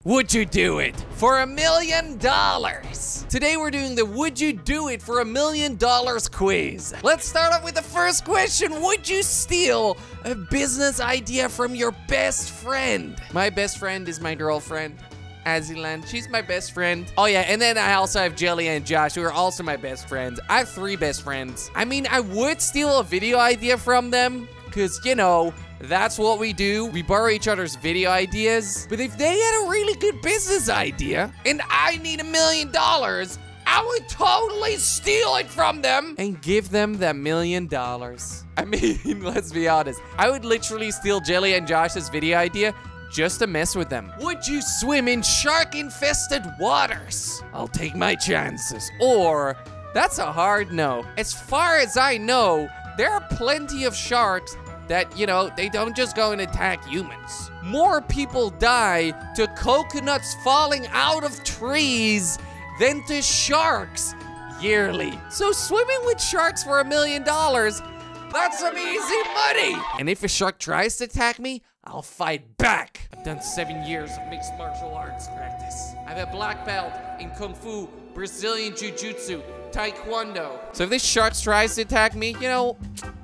Would you do it for $1 million? Today we're doing the Would You Do It for $1 million quiz. Let's start off with the first question. Would you steal a business idea from your best friend? My best friend is my girlfriend, Aziland. She's my best friend. Oh yeah, and then I also have Jelly and Josh, who are also my best friends. I have 3 best friends. I mean, I would steal a video idea from them, because, you know, that's what we do. We borrow each other's video ideas. But if they had a really good business idea and I need $1 million, I would totally steal it from them and give them that $1 million. I mean, let's be honest. I would literally steal Jelly and Josh's video idea just to mess with them. Would you swim in shark-infested waters? I'll take my chances. Or, that's a hard no. As far as I know, there are plenty of sharks that, you know, they don't just go and attack humans. More people die to coconuts falling out of trees than to sharks yearly. So swimming with sharks for $1 million, that's some easy money. And if a shark tries to attack me, I'll fight back. I've done 7 years of mixed martial arts practice. I have a black belt in Kung Fu, Brazilian Jiu-Jitsu, Taekwondo. So if this shark tries to attack me, you know,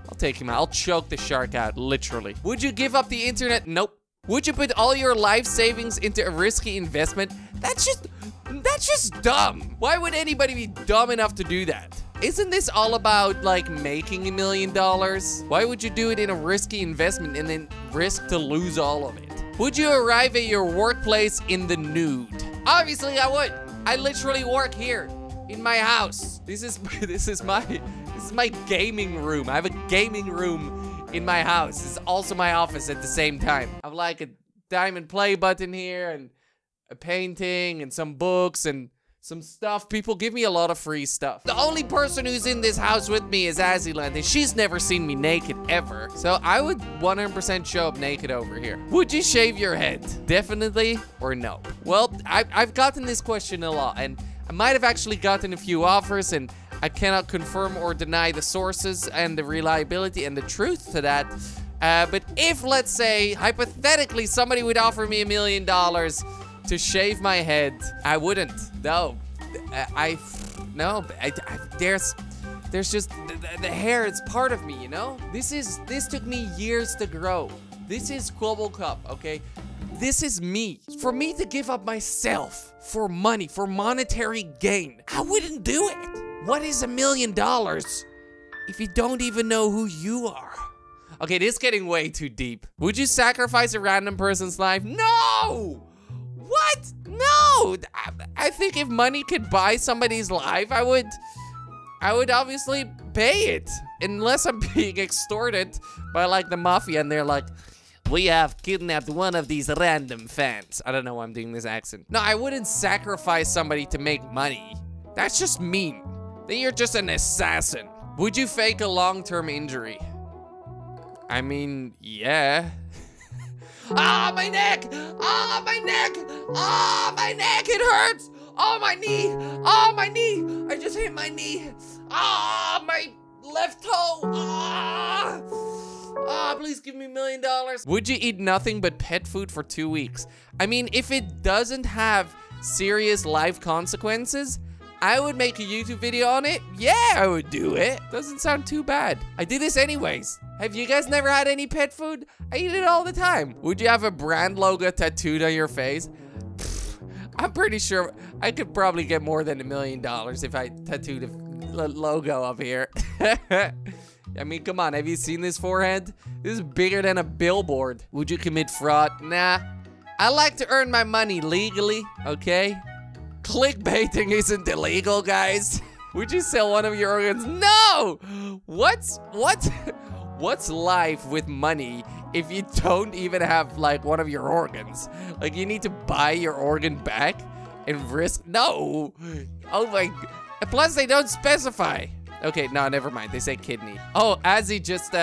I'll take him out. I'll choke the shark out, literally. Would you give up the internet? Nope. Would you put all your life savings into a risky investment? That's just dumb. Why would anybody be dumb enough to do that? Isn't this all about, like, making $1 million? Why would you do it in a risky investment and then risk to lose all of it? Would you arrive at your workplace in the nude? Obviously, I would. I literally work here in my house. This is my gaming room. I have a gaming room in my house. It's also my office at the same time. I have like a diamond play button here and a painting and some books and some stuff. People give me a lot of free stuff. The only person who's in this house with me is Aziland, and she's never seen me naked ever. So I would 100% show up naked over here. Would you shave your head? Definitely or no? Well, I've gotten this question a lot, and I might have actually gotten a few offers, and I cannot confirm or deny the sources and the reliability and the truth to that. But if, let's say, hypothetically, somebody would offer me $1 million to shave my head, I wouldn't. No, there's just the hair. It's part of me, you know. This took me years to grow. This is Kwebbelkop, okay? This is me. For me to give up myself for money, for monetary gain, I wouldn't do it. What is $1 million if you don't even know who you are? Okay, this is getting way too deep. Would you sacrifice a random person's life? No! What? No! I think if money could buy somebody's life, I would obviously pay it. Unless I'm being extorted by, like, the mafia and they're like, we have kidnapped one of these random fans. I don't know why I'm doing this accent. No, I wouldn't sacrifice somebody to make money. That's just mean. Then you're just an assassin. Would you fake a long-term injury? I mean, yeah. Ah, my neck! Ah, my neck! Ah, my neck! It hurts! Oh, my knee! Oh, my knee! I just hit my knee! Ah, my left toe! Ah! Ah, please give me $1 million. Would you eat nothing but pet food for 2 weeks? I mean, if it doesn't have serious life consequences, I would make a YouTube video on it. Yeah, I would do it. Doesn't sound too bad. I do this anyways. Have you guys never had any pet food? I eat it all the time. Would you have a brand logo tattooed on your face? Pfft, I'm pretty sure I could probably get more than $1 million if I tattooed a logo up here. I mean, come on, have you seen this forehead? This is bigger than a billboard. Would you commit fraud? Nah. I like to earn my money legally, okay? Clickbaiting isn't illegal, guys. Would you sell one of your organs? No! What's life with money if you don't even have, like, one of your organs? Like, you need to buy your organ back and risk? No! Oh my, plus they don't specify. Okay, no, never mind. They say kidney. Oh, Azzy just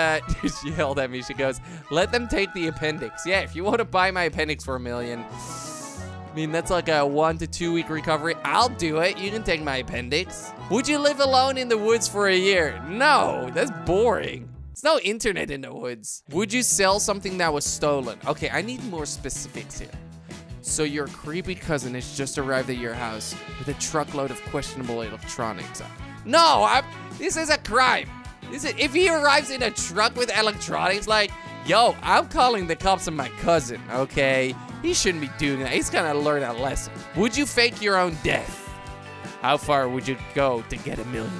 she yelled at me. She goes, let them take the appendix. Yeah, if you want to buy my appendix for $1 million, I mean, that's like a 1 to 2 week recovery. I'll do it. You can take my appendix. Would you live alone in the woods for a year? No, that's boring. There's no internet in the woods. Would you sell something that was stolen? Okay, I need more specifics here. So your creepy cousin has just arrived at your house with a truckload of questionable electronics. No, this is a crime. If he arrives in a truck with electronics, like, yo, I'm calling the cops on my cousin, okay? He shouldn't be doing that. He's gonna learn a lesson. Would you fake your own death? How far would you go to get $1 million?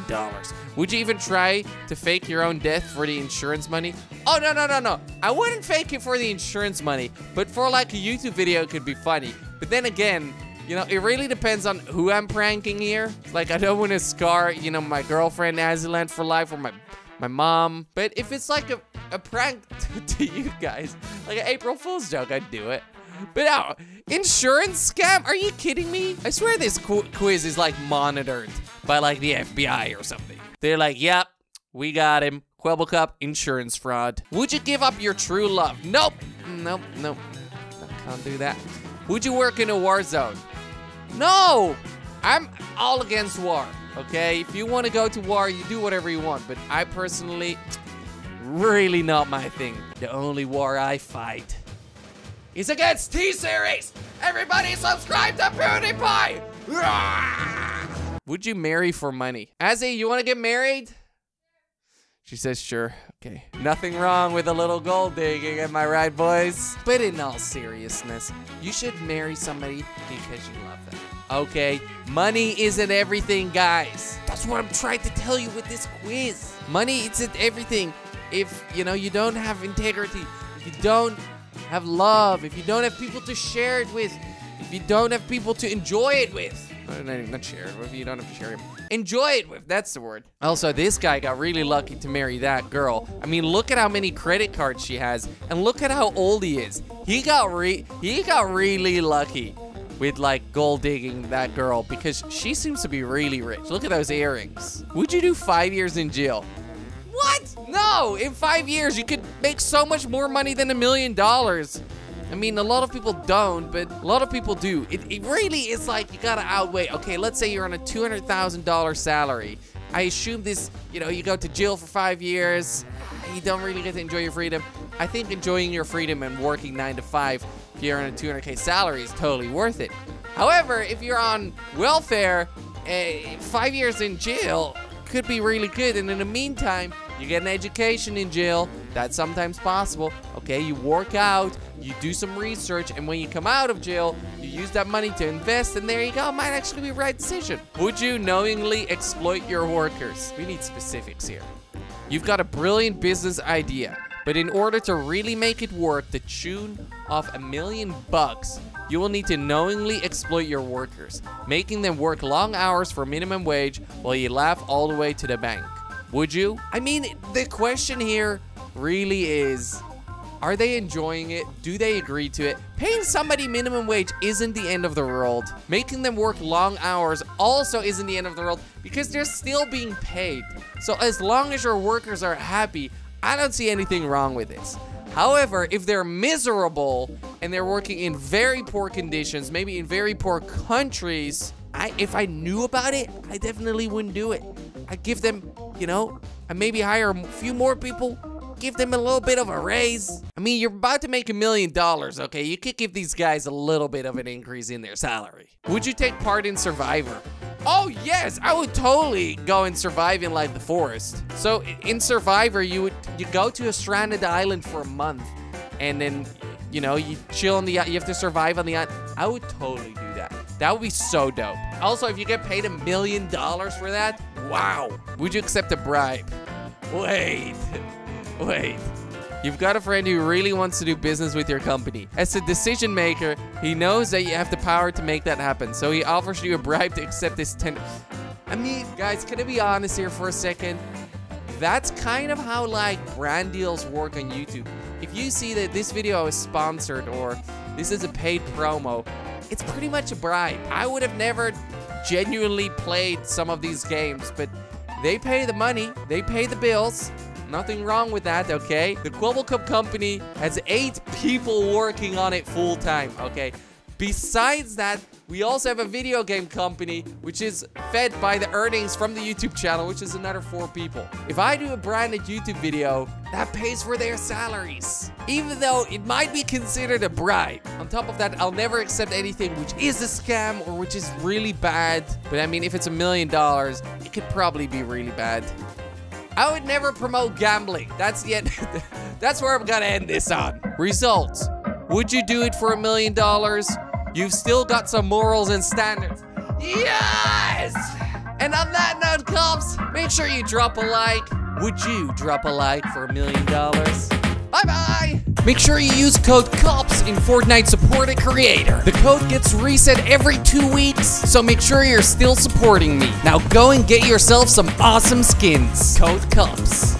Would you even try to fake your own death for the insurance money? Oh, no. I wouldn't fake it for the insurance money, but for like a YouTube video, it could be funny. But then again, you know, it really depends on who I'm pranking here. Like, I don't want to scar, you know, my girlfriend Aziland for life or my mom. But if it's like a prank to you guys, like an April Fool's joke, I'd do it. But now, insurance scam? Are you kidding me? I swear this quiz is like monitored by like the FBI or something. They're like, yep, we got him. Kwebbelkop, insurance fraud. Would you give up your true love? Nope. Nope. I can't do that. Would you work in a war zone? No. I'm all against war, okay? If you want to go to war, you do whatever you want. But I personally, really not my thing. The only war I fight is against T-Series! Everybody subscribe to PewDiePie! Would you marry for money? Azzy, you wanna get married? She says, sure. Okay. Nothing wrong with a little gold digging, am I right, boys? But in all seriousness, you should marry somebody because you love them. Okay? Money isn't everything, guys. That's what I'm trying to tell you with this quiz. Money isn't everything. If, you know, you don't have integrity, if you don't have love, if you don't have people to share it with, if you don't have people to enjoy it with, not share it with, you don't have to share it, enjoy it with, that's the word. Also, this guy got really lucky to marry that girl. I mean, look at how many credit cards she has, and look at how old he is. He got really lucky with like gold digging that girl because she seems to be really rich. Look at those earrings. Would you do 5 years in jail? What? No, in 5 years, you could make so much more money than $1 million. I mean, a lot of people don't, but a lot of people do. It really is like you gotta outweigh. Okay, let's say you're on a $200,000 salary. I assume this, you know, you go to jail for 5 years. You don't really get to enjoy your freedom. I think enjoying your freedom and working 9 to 5, if you're on a $200K salary, is totally worth it. However, if you're on welfare, 5 years in jail could be really good. And in the meantime, you get an education in jail. That's sometimes possible. Okay, you work out, you do some research, and when you come out of jail, you use that money to invest, and there you go. Might actually be the right decision. Would you knowingly exploit your workers? We need specifics here. You've got a brilliant business idea, but in order to really make it work to tune of $1 million, you will need to knowingly exploit your workers, making them work long hours for minimum wage while you laugh all the way to the bank. Would you? I mean, the question here really is, are they enjoying it? Do they agree to it? Paying somebody minimum wage isn't the end of the world. Making them work long hours also isn't the end of the world because they're still being paid. So as long as your workers are happy, I don't see anything wrong with this. However, if they're miserable and they're working in very poor conditions, maybe in very poor countries, if I knew about it, I definitely wouldn't do it. I'd give them, you know, and maybe hire a few more people, give them a little bit of a raise. I mean, you're about to make $1 million, okay? You could give these guys a little bit of an increase in their salary. Would you take part in Survivor? Oh yes, I would totally go and survive in like the forest. So in Survivor, you go to a stranded island for a month, and then, you know, you chill on the, you have to survive on the island. I would totally do that. That would be so dope. Also, if you get paid $1 million for that, wow. Would you accept a bribe? Wait. You've got a friend who really wants to do business with your company. As a decision maker, he knows that you have the power to make that happen. So he offers you a bribe to accept this tender. I mean, guys, can I be honest here for a second? That's kind of how like brand deals work on YouTube. If you see that this video is sponsored or this is a paid promo, it's pretty much a bribe. I would have never genuinely played some of these games, but they pay the money, they pay the bills. Nothing wrong with that, okay? The Kwebbelkop company has 8 people working on it full time, okay? Besides that, we also have a video game company, which is fed by the earnings from the YouTube channel, which is another 4 people. If I do a branded YouTube video, that pays for their salaries, even though it might be considered a bribe. On top of that, I'll never accept anything which is a scam or which is really bad. But I mean, if it's $1 million, it could probably be really bad. I would never promote gambling. That's where I'm gonna end this on. Results. Would you do it for $1 million? You've still got some morals and standards. Yes! And on that note, cops, make sure you drop a like. Would you drop a like for $1 million? Bye-bye! Make sure you use code COPS in Fortnite Support a Creator. The code gets reset every 2 weeks, so make sure you're still supporting me. Now go and get yourself some awesome skins. Code COPS.